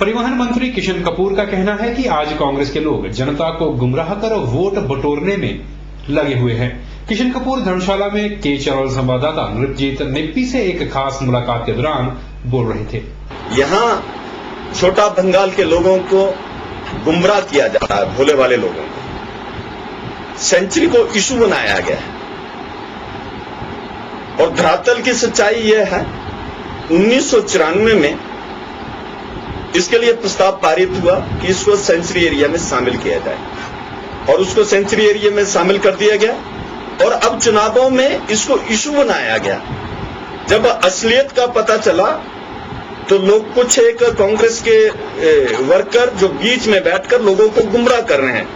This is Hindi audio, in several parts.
परिवहन मंत्री किशन कपूर का कहना है कि आज कांग्रेस के लोग जनता को गुमराह कर वोट बटोरने में लगे हुए हैं। किशन कपूर धर्मशाला में के चैनल संवाददाता नृपजीत निप्पी से एक खास मुलाकात के दौरान बोल रहे थे। यहाँ छोटा बंगाल के लोगों को गुमराह किया जा रहा है, भोले वाले लोगों को सेंचुरी को इशू बनाया गया है। और धरातल की सच्चाई यह है, 1994 में इसके लिए प्रस्ताव पारित हुआ कि इसको सेंचुरी एरिया में शामिल किया जाए और उसको सेंचुरी एरिया में शामिल कर दिया गया। और अब चुनावों में इसको इशू बनाया गया। जब असलियत का पता चला तो लोग, कुछ एक कांग्रेस के वर्कर जो बीच में बैठकर लोगों को गुमराह कर रहे हैं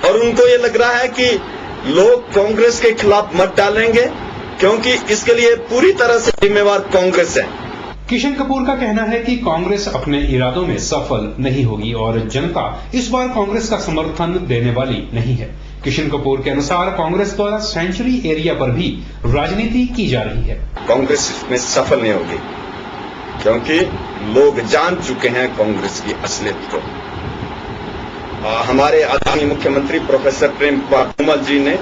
और उनको ये लग रहा है कि लोग कांग्रेस के खिलाफ मत डालेंगे क्योंकि इसके लिए पूरी तरह से जिम्मेवार कांग्रेस है। किशन कपूर का कहना है कि कांग्रेस अपने इरादों में सफल नहीं होगी और जनता इस बार कांग्रेस का समर्थन देने वाली नहीं है। किशन कपूर के अनुसार कांग्रेस द्वारा सेंचुरी एरिया पर भी राजनीति की जा रही है। कांग्रेस इसमें सफल नहीं होगी क्योंकि लोग जान चुके हैं कांग्रेस की असलियत को। हमारे आदरणीय मुख्यमंत्री प्रोफेसर प्रेम कुमार धूमल जी ने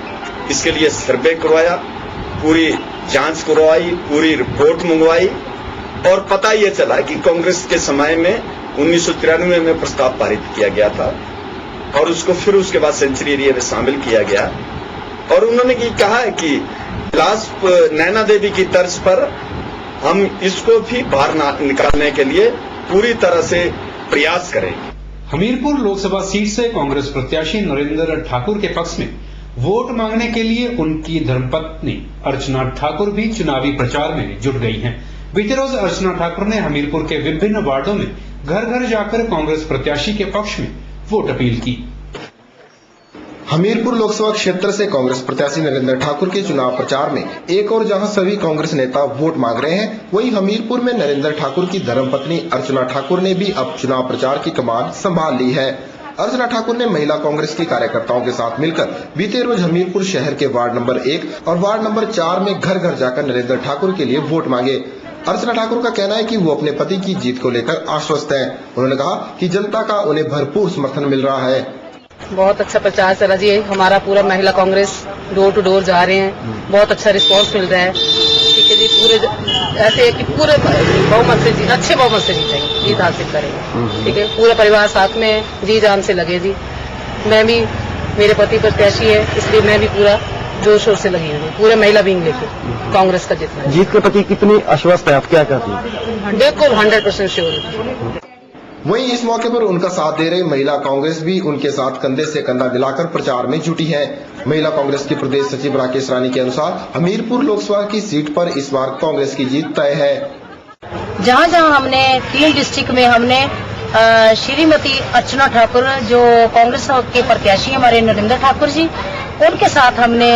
इसके लिए सर्वे करवाया, पूरी जांच करवाई, पूरी रिपोर्ट मंगवाई और पता यह चला कि कांग्रेस के समय में 1993 में प्रस्ताव पारित किया गया था और उसको फिर उसके बाद सेंचुरी एरिया में शामिल किया गया। और उन्होंने ये कहा है कि लास्ट नैना देवी की तर्ज पर हम इसको भी बाहर निकालने के लिए पूरी तरह से प्रयास करेंगे। हमीरपुर लोकसभा सीट से कांग्रेस प्रत्याशी नरेंद्र ठाकुर के पक्ष में वोट मांगने के लिए उनकी धर्मपत्नी अर्चना ठाकुर भी चुनावी प्रचार में जुट गई हैं। बीते रोज अर्चना ठाकुर ने हमीरपुर के विभिन्न वार्डों में घर घर जाकर कांग्रेस प्रत्याशी के पक्ष में वोट अपील की। हमीरपुर लोकसभा क्षेत्र से कांग्रेस प्रत्याशी नरेंद्र ठाकुर के चुनाव प्रचार में एक और जहां सभी कांग्रेस नेता वोट मांग रहे हैं, वहीं हमीरपुर में नरेंद्र ठाकुर की धर्मपत्नी अर्चना ठाकुर ने भी अब चुनाव प्रचार की कमान संभाल ली है। अर्चना ठाकुर ने महिला कांग्रेस की कार्यकर्ताओं के साथ मिलकर बीते रोज हमीरपुर शहर के वार्ड नंबर 1 और वार्ड नंबर 4 में घर घर जाकर नरेंद्र ठाकुर के लिए वोट मांगे। अर्चना ठाकुर का कहना है कि वो अपने पति की जीत को लेकर आश्वस्त है। उन्होंने कहा कि जनता का उन्हें भरपूर समर्थन मिल रहा है। बहुत अच्छा प्रचार चला जी, हमारा पूरा महिला कांग्रेस डोर टू डोर जा रहे हैं, बहुत अच्छा रिस्पांस मिल रहा है। ठीक है जी, पूरे ऐसे है कि पूरे बहुमत से अच्छे बहुमत से जीतेंगे, जीत हासिल करेंगे। ठीक है, पूरा परिवार साथ में जी जान से लगे जी। मैं भी, मेरे पति प्रत्याशी है इसलिए मैं भी पूरा जोर शोर से लगी हुई, पूरे महिला विंग लेके कांग्रेस का जीतना। जीत के प्रति कितनी आश्वस्त है आप, क्या कहती हैं? बिल्कुल 100% श्योर। वहीं इस मौके पर उनका साथ दे रही महिला कांग्रेस भी उनके साथ कंधे से कंधा मिलाकर प्रचार में जुटी है। महिला कांग्रेस की प्रदेश सचिव राकेश रानी के अनुसार हमीरपुर लोकसभा की सीट पर इस बार कांग्रेस की जीत तय है। जहां जहां हमने 3 डिस्ट्रिक्ट में हमने श्रीमती अर्चना ठाकुर जो कांग्रेस के प्रत्याशी हमारे नरेंद्र ठाकुर जी, उनके साथ हमने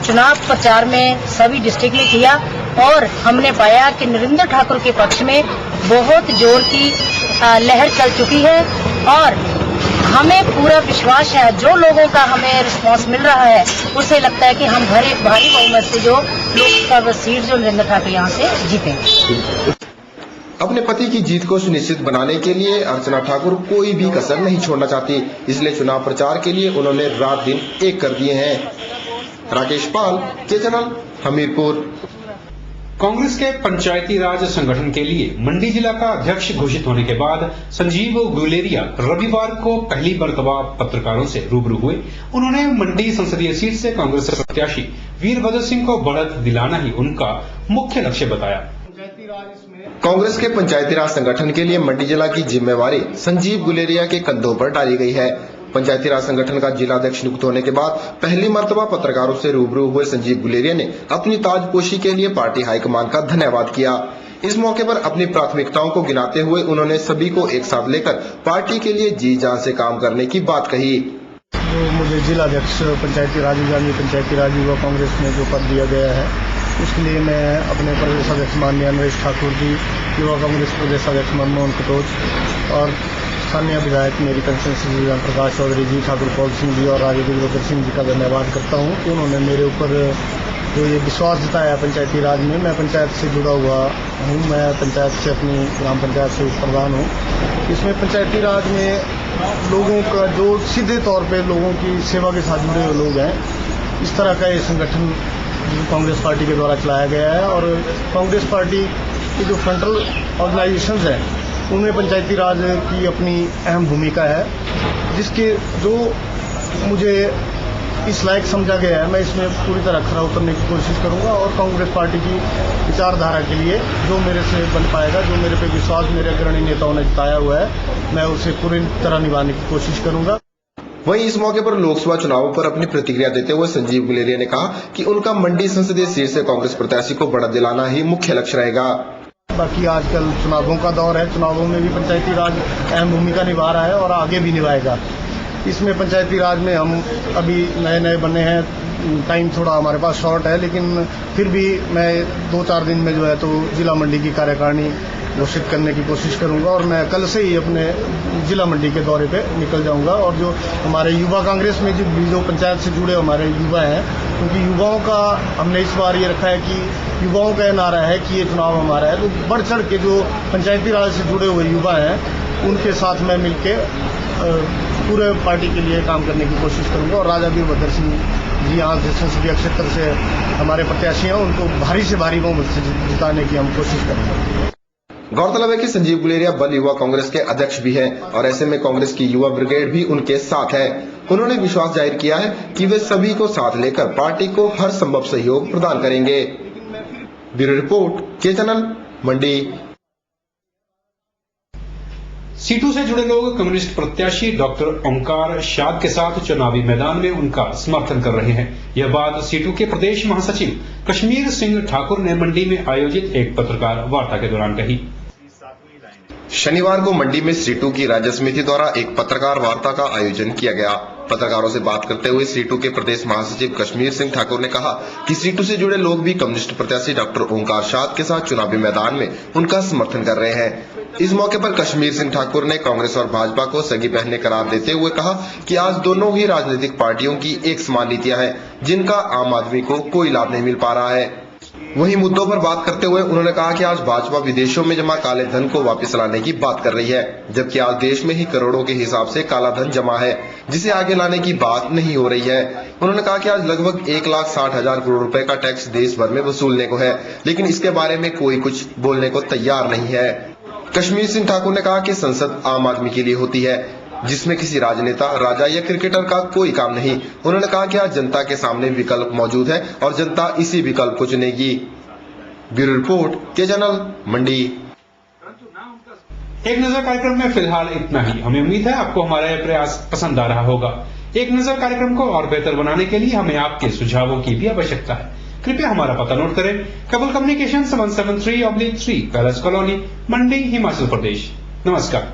चुनाव प्रचार में सभी डिस्ट्रिक्ट में किया और हमने पाया कि नरेंद्र ठाकुर के पक्ष में बहुत जोर की लहर चल चुकी है और हमें पूरा विश्वास है, जो लोगों का हमें रिस्पांस मिल रहा है उससे लगता है कि हम भारी बहुमत से जो लोकसभा सीट जो नरेंद्र ठाकुर यहाँ से जीतेंगे। अपने पति की जीत को सुनिश्चित बनाने के लिए अर्चना ठाकुर कोई भी कसर नहीं छोड़ना चाहती, इसलिए चुनाव प्रचार के लिए उन्होंने रात दिन एक कर दिए हैं। राकेश पाल, के चैनल, हमीरपुर। कांग्रेस के पंचायती राज संगठन के लिए मंडी जिला का अध्यक्ष घोषित होने के बाद संजीव गुलेरिया रविवार को पहली मर्तबा पत्रकारों से रूबरू हुए। उन्होंने मंडी संसदीय सीट से कांग्रेस प्रत्याशी वीरभद्र सिंह को बढ़त दिलाना ही उनका मुख्य लक्ष्य बताया। कांग्रेस के पंचायती राज संगठन के लिए मंडी जिला की जिम्मेवारी संजीव गुलेरिया के कंधों पर डाली गई है। पंचायती राज संगठन का जिलाध्यक्ष नियुक्त होने के बाद पहली मर्तबा पत्रकारों से रूबरू हुए संजीव गुलेरिया ने अपनी ताजपोशी के लिए पार्टी हाईकमान का धन्यवाद किया। इस मौके पर अपनी प्राथमिकताओं को गिनाते हुए उन्होंने सभी को एक साथ लेकर पार्टी के लिए जी जान से काम करने की बात कही। जो मुझे जिलाध्यक्ष पंचायती राज पंचायती राज युवा कांग्रेस में जो पद दिया गया है उसके लिए मैं अपने प्रदेश अध्यक्ष माननीय नरेश ठाकुर जी, युवा कांग्रेस प्रदेश अध्यक्ष मनमोहन कटोच और स्थानीय विधायक मेरी कंस्टिट्यूंसी प्रकाश चौधरी जी, ठाकुर पौल सिंह जी और राजेंद्र सिंह जी का धन्यवाद करता हूँ। उन्होंने मेरे ऊपर जो ये विश्वास जताया पंचायती राज में। मैं पंचायत से जुड़ा हुआ हूँ, मैं पंचायत से अपनी ग्राम पंचायत से प्रधान हूँ। इसमें पंचायती राज में लोगों का जो सीधे तौर पे लोगों की सेवा के साथ जुड़े हुए लोग हैं, इस तरह का ये संगठन कांग्रेस पार्टी के द्वारा चलाया गया है। और कांग्रेस पार्टी की जो फ्रंटल ऑर्गेनाइजेशंस हैं उनमें पंचायती राज की अपनी अहम भूमिका है, जिसके जो मुझे इस लायक समझा गया है, मैं इसमें पूरी तरह खरा उतरने की कोशिश करूंगा और कांग्रेस पार्टी की विचारधारा के लिए जो मेरे से बन पाएगा, जो मेरे पे विश्वास मेरे अग्रणी नेताओं ने जताया हुआ है, मैं उसे पूरी तरह निभाने की कोशिश करूंगा। वहीं इस मौके पर लोकसभा चुनावों पर अपनी प्रतिक्रिया देते हुए संजीव गुलेरिया ने कहा कि उनका मंडी संसदीय सीट से कांग्रेस प्रत्याशी को बढ़त दिलाना ही मुख्य लक्ष्य रहेगा। बाकी आजकल चुनावों का दौर है, चुनावों में भी पंचायती राज अहम भूमिका निभा रहा है और आगे भी निभाएगा। इसमें पंचायती राज में हम अभी नए बने हैं, टाइम थोड़ा हमारे पास शॉर्ट है, लेकिन फिर भी मैं 2-4 दिन में जो है तो जिला मंडी की कार्यकारिणी घोषित करने की कोशिश करूंगा और मैं कल से ही अपने जिला मंडी के दौरे पे निकल जाऊंगा। और जो हमारे युवा कांग्रेस में जो पंचायत से जुड़े हमारे युवा हैं, क्योंकि युवाओं का हमने इस बार ये रखा है कि युवाओं का नारा है कि ये चुनाव हमारा है, तो बढ़ चढ़ के जो पंचायती राज से जुड़े हुए युवा हैं उनके साथ मैं मिलके पूरे पार्टी के लिए काम करने की कोशिश करूंगा। और राजा वीरभद्र सिंह जी यहाँ से संसदीय क्षेत्र से हमारे प्रत्याशी हैं, उनको भारी से भारी बहुमत से जिताने की हम कोशिश करेंगे। गौरतलब है कि संजीव गुलेरिया बल युवा कांग्रेस के अध्यक्ष भी हैं और ऐसे में कांग्रेस की युवा ब्रिगेड भी उनके साथ है। उन्होंने विश्वास जाहिर किया है कि वे सभी को साथ लेकर पार्टी को हर संभव सहयोग प्रदान करेंगे। ब्यूरो रिपोर्ट के चैनल मंडी। सीटू से जुड़े लोग कम्युनिस्ट प्रत्याशी डॉक्टर ओंकार शाद के साथ चुनावी मैदान में उनका समर्थन कर रहे हैं। यह बात सीटू के प्रदेश महासचिव कश्मीर सिंह ठाकुर ने मंडी में आयोजित एक पत्रकार वार्ता के दौरान कही। शनिवार को मंडी में सीटू की राज्य समिति द्वारा एक पत्रकार वार्ता का आयोजन किया गया। पत्रकारों से बात करते हुए सीटू के प्रदेश महासचिव कश्मीर सिंह ठाकुर ने कहा कि सीटू से जुड़े लोग भी कम्युनिस्ट प्रत्याशी डॉक्टर ओंकार शाद के साथ चुनावी मैदान में उनका समर्थन कर रहे हैं। इस मौके पर कश्मीर सिंह ठाकुर ने कांग्रेस और भाजपा को सगी बहनें करार देते हुए कहा कि आज दोनों ही राजनीतिक पार्टियों की एक समान नीतियां हैं, जिनका आम आदमी को कोई लाभ नहीं मिल पा रहा है। वहीं मुद्दों पर बात करते हुए उन्होंने कहा कि आज भाजपा विदेशों में जमा काले धन को वापस लाने की बात कर रही है, जबकि आज देश में ही करोड़ों के हिसाब से काला धन जमा है, जिसे आगे लाने की बात नहीं हो रही है। उन्होंने कहा कि आज लगभग 1,60,000 करोड़ रुपए का टैक्स देश भर में वसूलने को है, लेकिन इसके बारे में कोई कुछ बोलने को तैयार नहीं है। कश्मीर सिंह ठाकुर ने कहा कि संसद आम आदमी के लिए होती है, जिसमें किसी राजनेता, राजा या क्रिकेटर का कोई काम नहीं। उन्होंने कहा कि आज जनता के सामने विकल्प मौजूद है और जनता इसी विकल्प को चुनेगी। ब्यूरो रिपोर्ट के चैनल मंडी। एक नजर कार्यक्रम में फिलहाल इतना ही। हमें उम्मीद है आपको हमारा यह प्रयास पसंद आ रहा होगा। एक नजर कार्यक्रम को और बेहतर बनाने के लिए हमें आपके सुझावों की भी आवश्यकता है। कृपया हमारा पता नोट करें। कबल कम्युनिकेशन 773/3 पैलेस कॉलोनी, मंडी, हिमाचल प्रदेश। नमस्कार।